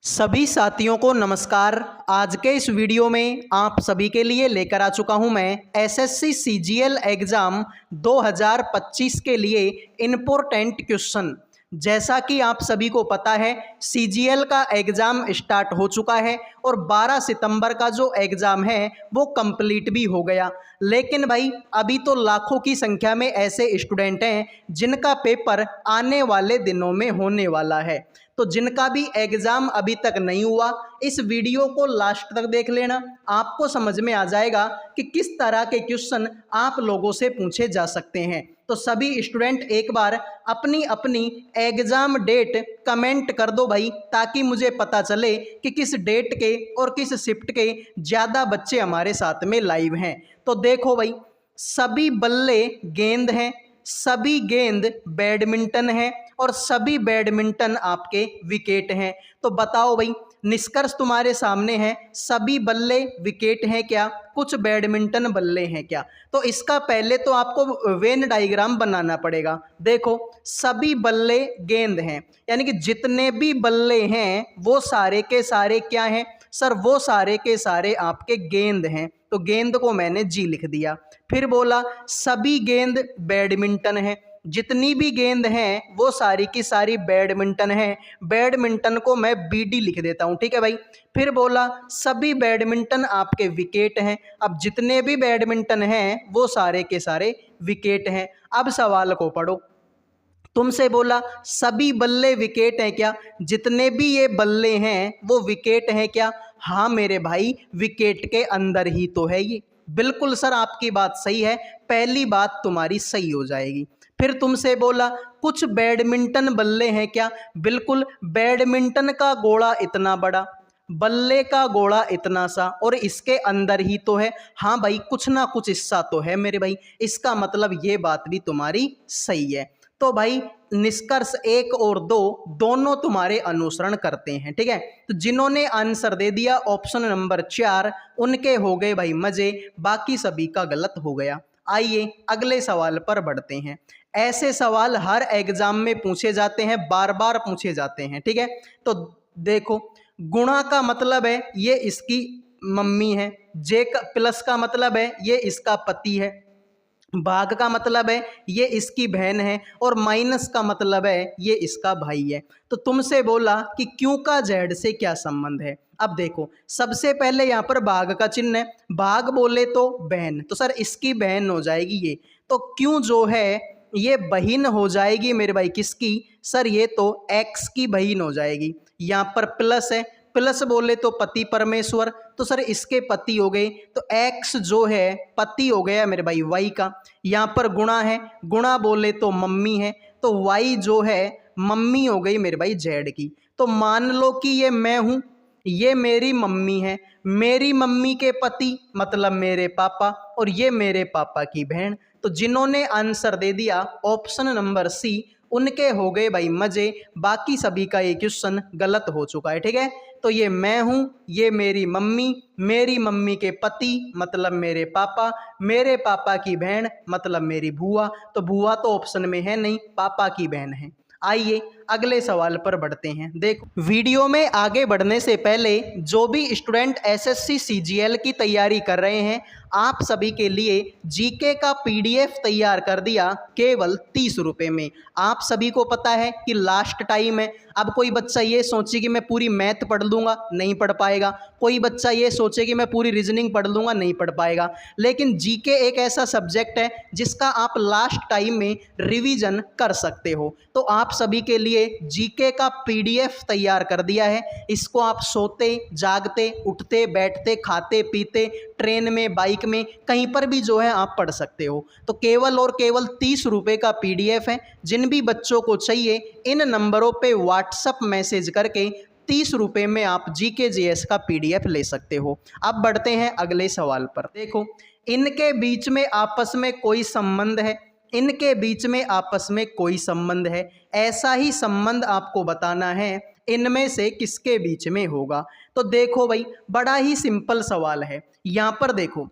सभी साथियों को नमस्कार। आज के इस वीडियो में आप सभी के लिए लेकर आ चुका हूं मैं एसएससी सीजीएल एग्ज़ाम 2025 के लिए इम्पोर्टेंट क्वेश्चन। जैसा कि आप सभी को पता है सीजीएल का एग्ज़ाम स्टार्ट हो चुका है और 12 सितंबर का जो एग्ज़ाम है वो कंप्लीट भी हो गया। लेकिन भाई अभी तो लाखों की संख्या में ऐसे स्टूडेंट हैं जिनका पेपर आने वाले दिनों में होने वाला है। तो जिनका भी एग्ज़ाम अभी तक नहीं हुआ, इस वीडियो को लास्ट तक देख लेना, आपको समझ में आ जाएगा कि किस तरह के क्वेश्चन आप लोगों से पूछे जा सकते हैं। तो सभी स्टूडेंट एक बार अपनी अपनी एग्ज़ाम डेट कमेंट कर दो भाई, ताकि मुझे पता चले कि किस डेट के और किस शिफ्ट के ज़्यादा बच्चे हमारे साथ में लाइव हैं। तो देखो भाई, सभी बल्ले गेंद हैं, सभी गेंद बैडमिंटन है और सभी बैडमिंटन आपके विकेट हैं। तो बताओ भाई, निष्कर्ष तुम्हारे सामने है, सभी बल्ले विकेट हैं क्या, कुछ बैडमिंटन बल्ले हैं क्या। तो इसका पहले तो आपको वेन डायग्राम बनाना पड़ेगा। देखो, सभी बल्ले गेंद हैं, यानी कि जितने भी बल्ले हैं वो सारे के सारे क्या हैं सर, वो सारे के सारे आपके गेंद हैं। तो गेंद को मैंने जी लिख दिया। फिर बोला सभी गेंद बैडमिंटन है, जितनी भी गेंद हैं वो सारी की सारी बैडमिंटन है। बैडमिंटन को मैं बीडी लिख देता हूँ, ठीक है भाई। फिर बोला सभी बैडमिंटन आपके विकेट हैं। अब जितने भी बैडमिंटन हैं वो सारे के सारे विकेट हैं। अब सवाल को पढ़ो। तुमसे बोला सभी बल्ले विकेट हैं क्या, जितने भी ये बल्ले हैं वो विकेट हैं क्या। हाँ मेरे भाई, विकेट के अंदर ही तो है ये। बिल्कुल सर, आपकी बात सही है, पहली बात तुम्हारी सही हो जाएगी। फिर तुमसे बोला कुछ बैडमिंटन बल्ले हैं क्या। बिल्कुल, बैडमिंटन का गोला इतना बड़ा, बल्ले का गोला इतना सा, और इसके अंदर ही तो है। हाँ भाई, कुछ ना कुछ हिस्सा तो है मेरे भाई, इसका मतलब ये बात भी तुम्हारी सही है। तो भाई निष्कर्ष 1 और 2 दोनों तुम्हारे अनुसरण करते हैं, ठीक है। तो जिन्होंने आंसर दे दिया ऑप्शन नंबर 4, उनके हो गए भाई मजे, बाकी सभी का गलत हो गया। आइए अगले सवाल पर बढ़ते हैं। ऐसे सवाल हर एग्जाम में पूछे जाते हैं, बार बार पूछे जाते हैं, ठीक है। तो देखो, गुणा का मतलब है ये इसकी मम्मी है, जे का प्लस का मतलब है ये इसका पति है, भाग का मतलब है ये इसकी बहन है, और माइनस का मतलब है ये इसका भाई है। तो तुमसे बोला कि क्यों का जेड से क्या संबंध है। अब देखो, सबसे पहले यहाँ पर भाग का चिन्ह है, भाग बोले तो बहन, तो सर इसकी बहन हो जाएगी ये। तो क्यों जो है ये बहन हो जाएगी मेरे भाई, किसकी सर, ये तो एक्स की बहन हो जाएगी। यहाँ पर प्लस है, प्लस बोले तो पति परमेश्वर, तो सर इसके पति हो गए, तो एक्स जो है पति हो गया मेरे भाई वाई का। यहाँ पर गुणा है, गुणा बोले तो मम्मी है, तो वाई जो है मम्मी हो गई मेरे भाई जेड की। तो मान लो कि ये मैं हूँ, ये मेरी मम्मी है, मेरी मम्मी के पति मतलब मेरे पापा, और ये मेरे पापा की बहन। तो जिन्होंने आंसर दे दिया ऑप्शन नंबर सी, उनके हो गए भाई मजे, बाकी सभी का ये क्वेश्चन गलत हो चुका है, ठीक है। तो ये मैं हूँ, ये मेरी मम्मी के पति मतलब मेरे पापा की बहन मतलब मेरी बुआ। तो बुआ तो ऑप्शन में है नहीं, पापा की बहन है। आइए अगले सवाल पर बढ़ते हैं। देखो, वीडियो में आगे बढ़ने से पहले जो भी स्टूडेंट एसएससी सीजीएल की तैयारी कर रहे हैं, आप सभी के लिए जीके का पीडीएफ तैयार कर दिया केवल 30 रुपये में। आप सभी को पता है कि लास्ट टाइम है। अब कोई बच्चा ये सोचे कि मैं पूरी मैथ पढ़ लूँगा, नहीं पढ़ पाएगा। कोई बच्चा ये सोचे कि मैं पूरी रीजनिंग पढ़ लूँगा, नहीं पढ़ पाएगा। लेकिन जीके एक ऐसा सब्जेक्ट है जिसका आप लास्ट टाइम में रिवीजन कर सकते हो। तो आप सभी के लिए जीके का पीडीएफ तैयार कर दिया है। इसको आप सोते जागते उठते बैठते खाते पीते ट्रेन में बाइक में कहीं पर भी जो है आप पढ़ सकते हो। तो केवल और केवल 30 रुपये का पीडीएफ है। जिन भी बच्चों को चाहिए इन नंबरों पे व्हाट्सएप मैसेज करके 30 रुपये में आप जीके जीएस का पीडीएफ ले सकते हो। अब बढ़ते हैं अगले सवाल पर। देखो, इनके बीच में आपस में कोई संबंध है, इनके बीच में आपस में कोई संबंध है, ऐसा ही संबंध आपको बताना है, इनमें से किसके बीच में होगा। तो देखो भाई, बड़ा ही सिंपल सवाल है। यहाँ पर देखो,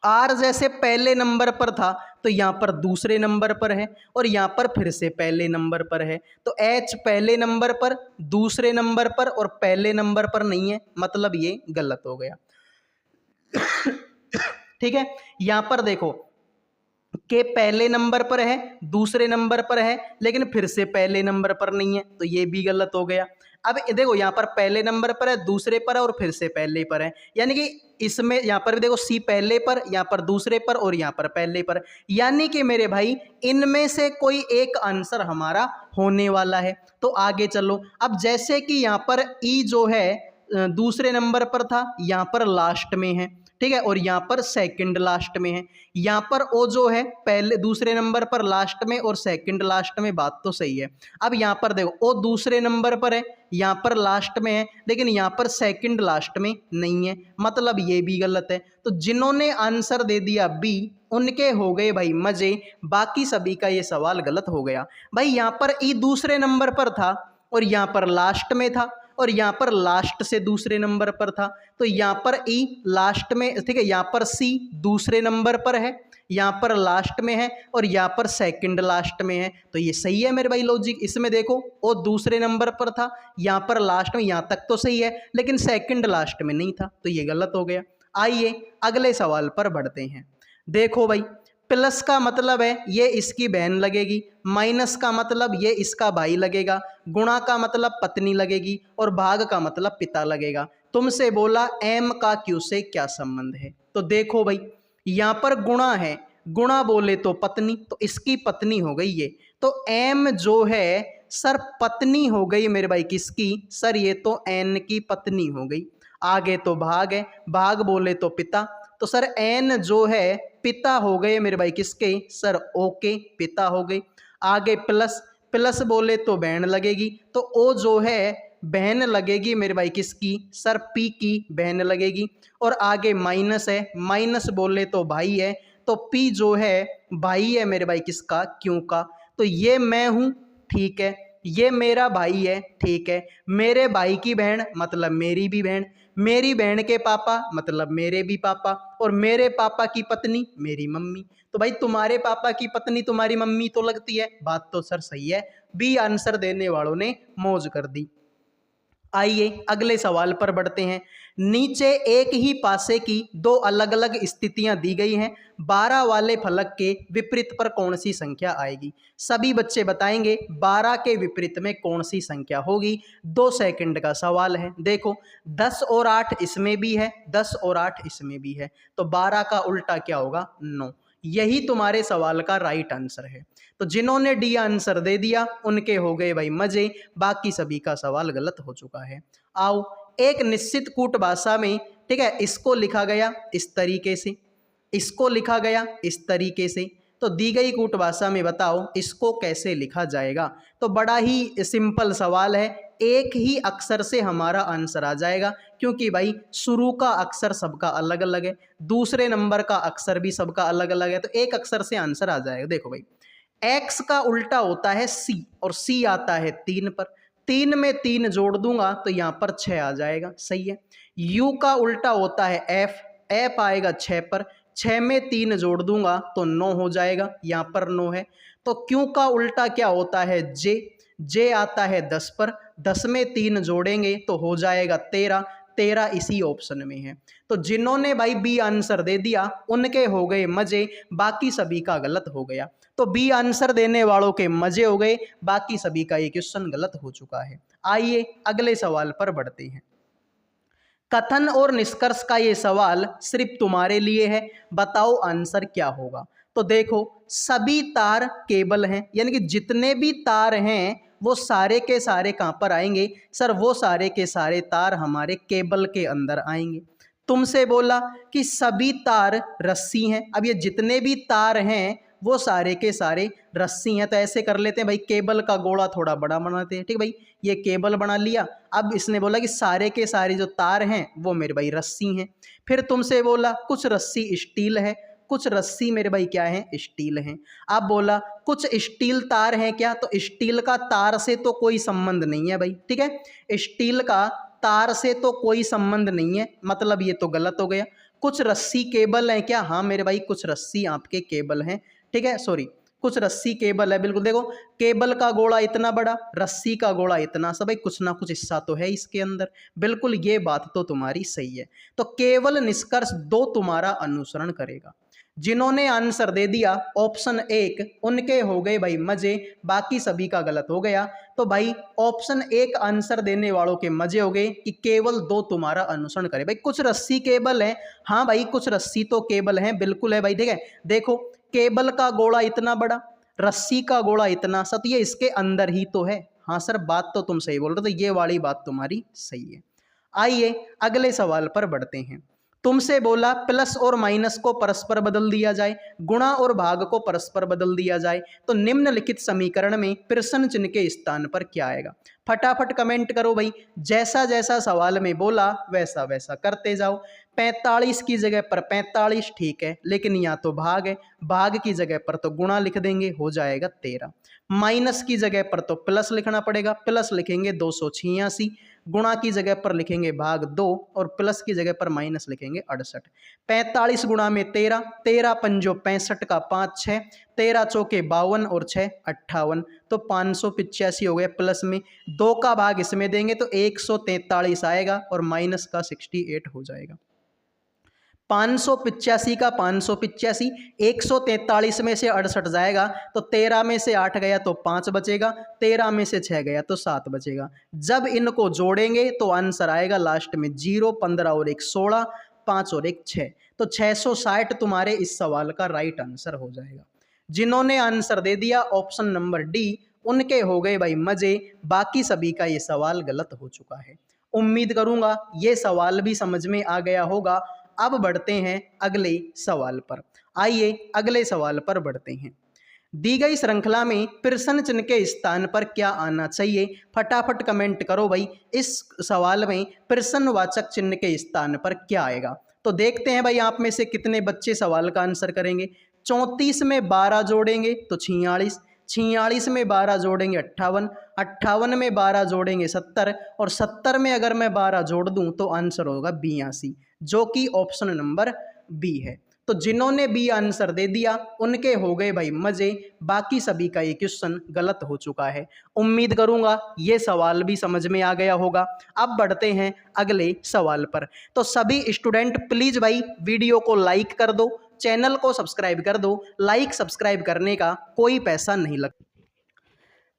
आर जैसे पहले नंबर पर था तो यहाँ पर दूसरे नंबर पर है और यहाँ पर फिर से पहले नंबर पर है। तो एच पहले नंबर पर, दूसरे नंबर पर और पहले नंबर पर नहीं है, मतलब ये गलत हो गया। ठीक है, यहाँ पर देखो के पहले नंबर पर है, दूसरे नंबर पर है, लेकिन फिर से पहले नंबर पर नहीं है, तो ये भी गलत हो गया। अब देखो यहाँ पर पहले नंबर पर है, दूसरे पर है और फिर से पहले पर है, यानी कि इसमें यहाँ पर भी देखो सी पहले पर, यहाँ पर दूसरे पर और यहाँ पर पहले पर, यानी कि मेरे भाई इनमें से कोई एक आंसर हमारा होने वाला है। तो आगे चलो, अब जैसे कि यहाँ पर ई जो है दूसरे नंबर पर था, यहाँ पर लास्ट में है, ठीक है, और यहाँ पर सेकंड लास्ट में है। यहाँ पर ओ जो है पहले दूसरे नंबर पर लास्ट में और सेकंड लास्ट में, बात तो सही है। अब यहाँ पर देखो ओ दूसरे नंबर पर है, यहाँ पर लास्ट में है, लेकिन यहाँ पर सेकंड लास्ट में नहीं है, मतलब ये भी गलत है। तो जिन्होंने आंसर दे दिया बी उनके हो गए भाई मजे, बाकी सभी का ये सवाल गलत हो गया। भाई यहाँ पर ई दूसरे नंबर पर था और यहाँ पर लास्ट में था और यहाँ पर लास्ट से दूसरे नंबर पर था, तो यहाँ पर ई लास्ट में, ठीक है, यहाँ पर सी दूसरे नंबर पर है, यहाँ पर लास्ट में है और यहाँ पर सेकंड लास्ट में है, तो ये सही है मेरे भाई लॉजिक। इसमें देखो वो दूसरे नंबर पर था, यहाँ पर लास्ट में, यहाँ तक तो सही है, लेकिन सेकंड लास्ट में नहीं था, तो ये गलत हो गया। आइए अगले सवाल पर बढ़ते हैं। देखो भाई, प्लस का मतलब है ये इसकी बहन लगेगी, माइनस का मतलब ये इसका भाई लगेगा, गुणा का मतलब पत्नी लगेगी और भाग का मतलब पिता लगेगा। तुमसे बोला एम का क्यू से क्या संबंध है। तो देखो भाई यहाँ पर गुणा है, गुणा बोले तो पत्नी, तो इसकी पत्नी हो गई ये, तो एम जो है सर पत्नी हो गई मेरे भाई, किसकी सर, ये तो एन की पत्नी हो गई। आगे तो भाग है, भाग बोले तो पिता, तो सर एन जो है पिता हो गए मेरे भाई, किसके सर ओ के पिता हो गए। आगे प्लस, प्लस बोले तो बहन लगेगी, तो ओ जो है बहन लगेगी मेरे भाई, किसकी सर पी की बहन लगेगी। और आगे माइनस है, माइनस बोले तो भाई है, तो पी जो है भाई है मेरे भाई, किसका क्यों का। तो ये मैं हूँ, ठीक है, ये मेरा भाई है, ठीक है, मेरे भाई की बहन मतलब मेरी भी बहन, मेरी बहन के पापा मतलब मेरे भी पापा, और मेरे पापा की पत्नी मेरी मम्मी। तो भाई तुम्हारे पापा की पत्नी तुम्हारी मम्मी तो लगती है, बात तो सर सही है। बी आंसर देने वालों ने मौज कर दी। आइए अगले सवाल पर बढ़ते हैं। नीचे एक ही पासे की दो अलग अलग स्थितियां दी गई हैं, 12 वाले फलक के विपरीत पर कौन सी संख्या आएगी। सभी बच्चे बताएंगे 12 के विपरीत में कौन सी संख्या होगी। 2 सेकंड का सवाल है। देखो 10 और 8 इसमें भी है, 10 और 8 इसमें भी है, तो 12 का उल्टा क्या होगा 9। यही तुम्हारे सवाल का राइट आंसर है। तो जिन्होंने डी आंसर दे दिया उनके हो गए भाई मजे, बाकी सभी का सवाल गलत हो चुका है। आओ एक निश्चित कूट भाषा में, ठीक है, इसको लिखा गया इस तरीके से, इसको लिखा गया इस तरीके से, तो दी गई कूट भाषा में बताओ इसको कैसे लिखा जाएगा। तो बड़ा ही सिंपल सवाल है, एक ही अक्षर से हमारा आंसर आ जाएगा, क्योंकि भाई शुरू का अक्षर सबका अलग अलग है, दूसरे नंबर का अक्षर भी सबका अलग अलग है, तो एक अक्षर से आंसर आ जाएगा। देखो भाई x का उल्टा होता है c और c आता है 3 पर, 3 में 3 जोड़ दूंगा तो यहाँ पर 6 आ जाएगा, सही है। u का उल्टा होता है f, f आएगा 6 पर, 6 में 3 जोड़ दूंगा तो 9 हो जाएगा, यहाँ पर 9 है। तो q का उल्टा क्या होता है j, j आता है 10 पर, 10 में 3 जोड़ेंगे तो हो जाएगा 13, 13 इसी ऑप्शन में है। तो जिन्होंने भाई बी आंसर दे दिया उनके हो गए मजे, बाकी सभी का गलत हो गया। तो बी आंसर देने वालों के मजे हो गए, बाकी सभी का ये क्वेश्चन गलत हो चुका है। आइए अगले सवाल पर बढ़ते हैं। कथन और निष्कर्ष का ये सवाल सिर्फ तुम्हारे लिए है, बताओ आंसर क्या होगा। तो देखो सभी तार केबल हैं, यानी कि जितने भी तार हैं वो सारे के सारे कहाँ पर आएंगे सर, वो सारे के सारे तार हमारे केबल के अंदर आएंगे। तुमसे बोला कि सभी तार रस्सी हैं, अब ये जितने भी तार हैं वो सारे के सारे रस्सी हैं, तो ऐसे कर लेते हैं भाई, केबल का गोला थोड़ा बड़ा बनाते हैं, ठीक भाई, ये केबल बना लिया। अब इसने बोला कि सारे के सारे जो तार हैं वो मेरे भाई रस्सी हैं। फिर तुमसे बोला कुछ रस्सी स्टील है, कुछ रस्सी मेरे भाई क्या है स्टील हैं। अब बोला कुछ स्टील तार हैं क्या, तो स्टील का तार से तो कोई संबंध नहीं है भाई, ठीक है, स्टील का तार से तो कोई संबंध नहीं है, मतलब ये तो गलत हो गया। कुछ रस्सी केबल है क्या? हाँ मेरे भाई, कुछ रस्सी आपके केबल हैं, ठीक है, सॉरी कुछ रस्सी केबल है, बिल्कुल। देखो केबल का गोला इतना बड़ा, रस्सी का गोला इतना सा, भाई कुछ ना कुछ हिस्सा तो है इसके अंदर, बिल्कुल ये बात तो तुम्हारी सही है। तो केवल निष्कर्ष 2 तुम्हारा अनुसरण करेगा। जिन्होंने आंसर दे दिया ऑप्शन 1 उनके हो गए भाई मजे, बाकी सभी का गलत हो गया। तो भाई ऑप्शन 1 आंसर देने वालों के मजे हो गए कि केवल 2 तुम्हारा अनुसरण करे। भाई कुछ रस्सी केबल है, हाँ भाई कुछ रस्सी तो केबल है, बिल्कुल है भाई, ठीक है। देखो केबल का गोला इतना बड़ा, रस्सी का गोला इतना सा, तो ये इसके अंदर ही तो है। हाँ सर बात तो तुम सही बोल रहे हो, तो ये वाली बात तुम्हारी सही है। आइए अगले सवाल पर बढ़ते हैं। तुमसे बोला प्लस और माइनस को परस्पर बदल दिया जाए, गुणा और भाग को परस्पर बदल दिया जाए, तो निम्नलिखित समीकरण में प्रश्न चिन्ह के स्थान पर क्या आएगा? फटाफट कमेंट करो भाई, जैसा जैसा सवाल में बोला वैसा वैसा करते जाओ। 45 की जगह पर 45 ठीक है, लेकिन यहाँ तो भाग है, भाग की जगह पर तो गुणा लिख देंगे, हो जाएगा 13। माइनस की जगह पर तो प्लस लिखना पड़ेगा, प्लस लिखेंगे 286, गुणा की जगह पर लिखेंगे भाग 2 और प्लस की जगह पर माइनस लिखेंगे 68। 45 गुणा में 13, 13 पंजो 65 का 5 6, 13 चौके 52 और 6 58, तो 585 हो गया। प्लस में 2 का भाग इसमें देंगे तो 143 आएगा और माइनस का 68 हो जाएगा। 585 का 585, 143 में से 68 जाएगा तो 13 में से 8 गया तो 5 बचेगा, 13 में से 6 गया तो 7 बचेगा। जब इनको जोड़ेंगे तो आंसर आएगा लास्ट में 0, 15 और 1 16, 5 और 1 6, तो 660 तुम्हारे इस सवाल का राइट आंसर हो जाएगा। जिन्होंने आंसर दे दिया ऑप्शन नंबर डी उनके हो गए भाई मजे, बाकी सभी का ये सवाल गलत हो चुका है। उम्मीद करूंगा ये सवाल भी समझ में आ गया होगा। अब बढ़ते हैं अगले सवाल पर। आइए अगले सवाल पर बढ़ते हैं। दी गई श्रृंखला में प्रश्न चिन्ह के स्थान पर क्या आना चाहिए? फटाफट कमेंट करो भाई, इस सवाल में प्रश्नवाचक चिन्ह के स्थान पर क्या आएगा? तो देखते हैं भाई आप में से कितने बच्चे सवाल का आंसर करेंगे। 34 में 12 जोड़ेंगे तो 46, 46 में 12 जोड़ेंगे 58, 58 में 12 जोड़ेंगे 70 और 70 में अगर मैं 12 जोड़ दूं तो आंसर होगा 82, जो कि ऑप्शन नंबर बी है। तो जिन्होंने बी आंसर दे दिया उनके हो गए भाई मजे, बाकी सभी का ये क्वेश्चन गलत हो चुका है। उम्मीद करूंगा ये सवाल भी समझ में आ गया होगा। अब बढ़ते हैं अगले सवाल पर। तो सभी स्टूडेंट प्लीज भाई वीडियो को लाइक कर दो, चैनल को सब्सक्राइब कर दो, लाइक सब्सक्राइब करने का कोई पैसा नहीं लगता।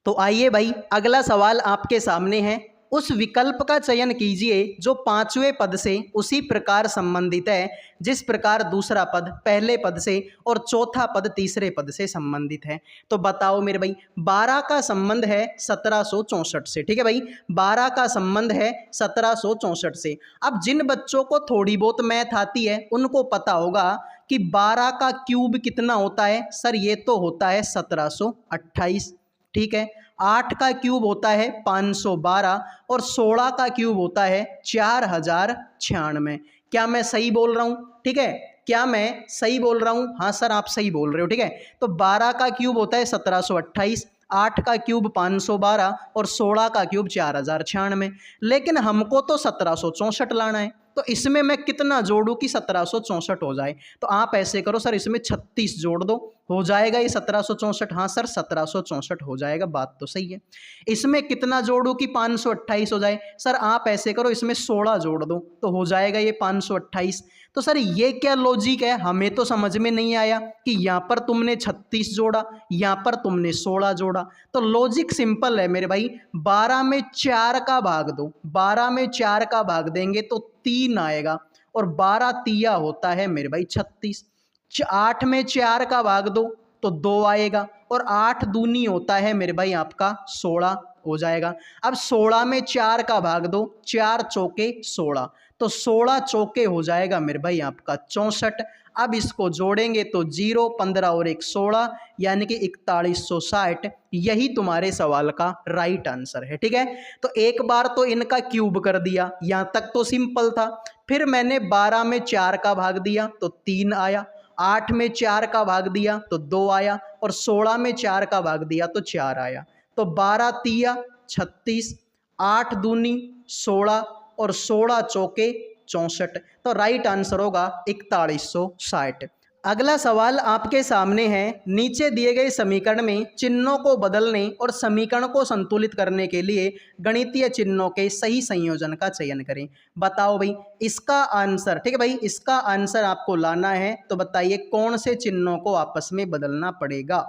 तो आइए भाई अगला सवाल आपके सामने है। उस विकल्प का चयन कीजिए जो 5वें पद से उसी प्रकार संबंधित है जिस प्रकार दूसरा पद पहले पद से और चौथा पद तीसरे पद से संबंधित है। तो बताओ मेरे भाई, 12 का संबंध है 1764 से, ठीक है भाई, 12 का संबंध है 1764 से। अब जिन बच्चों को थोड़ी बहुत मैथ आती है उनको पता होगा कि 12 का क्यूब कितना होता है। सर ये तो होता है 1728, ठीक है। 8 का क्यूब होता है 512 और 16 का क्यूब होता है 4096। क्या मैं सही बोल रहा हूँ? ठीक है, क्या मैं सही बोल रहा हूँ? हाँ सर आप सही बोल रहे हो, ठीक है। तो 12 का क्यूब होता है 1728, 8 का क्यूब 512 और 16 का क्यूब 4096। लेकिन हमको तो 1764 लाना है, तो इसमें मैं कितना जोड़ूं कि 1764 हो जाए? तो आप ऐसे करो सर, इसमें 36 जोड़ दो, हो जाएगा ये 1764। हाँ सर 1764 हो जाएगा, बात तो सही है। इसमें कितना जोड़ूं कि 528 हो जाए? सर आप ऐसे करो, इसमें 16 जोड़ दो तो हो जाएगा ये 528। तो सर ये क्या लॉजिक है? हमें तो समझ में नहीं आया कि यहाँ पर तुमने 36 जोड़ा, यहाँ पर तुमने 16 जोड़ा। तो लॉजिक सिंपल है मेरे भाई, 12 में 4 का भाग दो, 12 में 4 का भाग देंगे तो 3 आएगा और 12 तिया होता है मेरे भाई 36। 8 में 4 का भाग दो तो 2 आएगा और 8 दूनी होता है मेरे भाई आपका 16 हो जाएगा। अब 16 में 4 का भाग दो, 4 चौके 16, तो 16 चौके हो जाएगा मेरे भाई आपका 64। अब इसको जोड़ेंगे तो 0, 15 और 1 16, यानी कि 4160। यही तुम्हारे सवाल का राइट आंसर है, ठीक है। तो एक बार तो इनका क्यूब कर दिया, यहाँ तक तो सिंपल था। फिर मैंने 12 में 4 का भाग दिया तो 3 आया, 8 में 4 का भाग दिया तो 2 आया और 16 में 4 का भाग दिया तो 4 आया। तो 12 तिया 36, 8 दूनी 16 और 16 चौके 64। तो राइट आंसर होगा 4160। अगला सवाल आपके सामने है, नीचे दिए गए समीकरण में चिन्हों को बदलने और समीकरण को संतुलित करने के लिए गणितीय चिन्हों के सही संयोजन का चयन करें। बताओ भाई इसका आंसर, ठीक है भाई, इसका आंसर आपको लाना है। तो बताइए कौन से चिन्हों को आपस में बदलना पड़ेगा।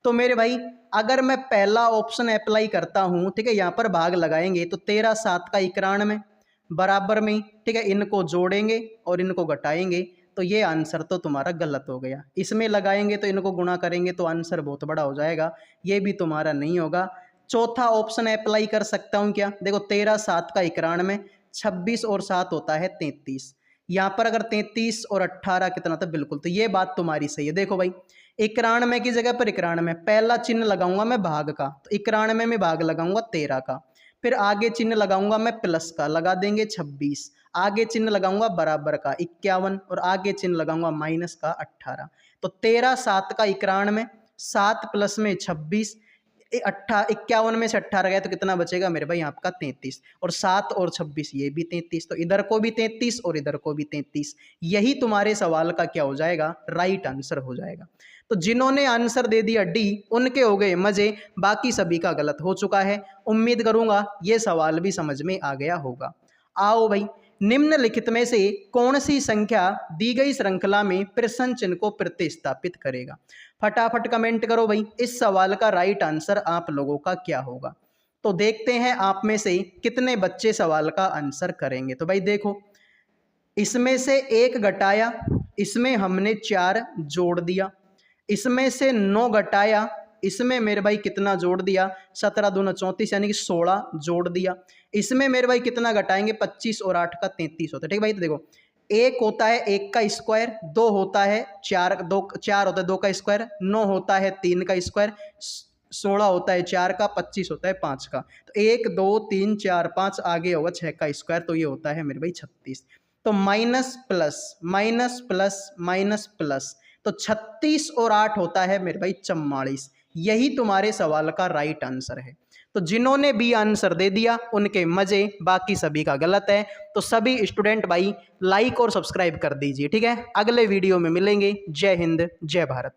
तो मेरे भाई अगर मैं पहला ऑप्शन अप्लाई करता हूं, ठीक है, यहां पर भाग लगाएंगे तो 13 7 का 91 बराबर में, ठीक है, इनको जोड़ेंगे और इनको घटाएंगे तो ये आंसर तो तुम्हारा गलत हो गया। इसमें लगाएंगे तो इनको गुणा करेंगे तो आंसर बहुत बड़ा हो जाएगा, ये भी तुम्हारा नहीं होगा। चौथा ऑप्शन अप्लाई कर सकता हूं क्या, देखो 13 7 का 91, 26 और 7 होता है 33। यहाँ पर अगर 33 और 18 कितना था, बिल्कुल, तो ये बात तुम्हारी सही है। देखो भाई 91 की जगह पर 91, पहला चिन्ह लगाऊंगा मैं भाग का, तो 91 में भाग लगाऊंगा 13 का, फिर आगे चिन्ह लगाऊंगा मैं प्लस का, लगा देंगे 26, आगे चिन्ह लगाऊंगा बराबर का 51 और आगे चिन्ह लगाऊंगा माइनस का 18। तो 13 7 का 91, 7 प्लस में 26, 51 में से 18 गया तो कितना बचेगा मेरे भाई आपका 33, और 7 और 26 ये भी 33, तो इधर को भी 33 और इधर को भी 33। यही तुम्हारे सवाल का क्या हो जाएगा, राइट आंसर हो जाएगा। तो जिन्होंने आंसर दे दिया डी उनके हो गए मजे, बाकी सभी का गलत हो चुका है। उम्मीद करूंगा ये सवाल भी समझ में आ गया होगा। आओ भाई, निम्नलिखित में से कौन सी संख्या दी गई श्रृंखला में प्रश्न चिन्ह को प्रतिस्थापित करेगा। फटाफट कमेंट करो भाई, इस सवाल का राइट आंसर आप लोगों का क्या होगा। तो देखते हैं आप में से कितने बच्चे सवाल का आंसर करेंगे। तो भाई देखो, इसमें से 1 घटाया, इसमें हमने 4 जोड़ दिया, इसमें से 9 घटाया, इसमें मेरे भाई कितना जोड़ दिया, 17 दूना 34 यानी कि 16 जोड़ दिया। इसमें मेरे भाई कितना घटाएंगे, 25 और 8 का 33 होता है। ठीक भाई, तो देखो 1 होता है 1 का स्क्वायर, 2 होता है 4 होता है 2 का स्क्वायर, 9 होता है 3 का स्क्वायर, 16 होता है 4 का, 25 होता है 5 का। तो 1 2 3 4 5 आगे होगा 6 का स्क्वायर, तो ये होता है मेरे भाई 36। तो minus plus minus plus minus plus, तो 36 और 8 होता है मेरे भाई 44। यही तुम्हारे सवाल का राइट आंसर है। तो जिन्होंने भी आंसर दे दिया उनके मजे, बाकी सभी का गलत है। तो सभी स्टूडेंट भाई लाइक और सब्सक्राइब कर दीजिए, ठीक है। अगले वीडियो में मिलेंगे। जय हिंद, जय भारत।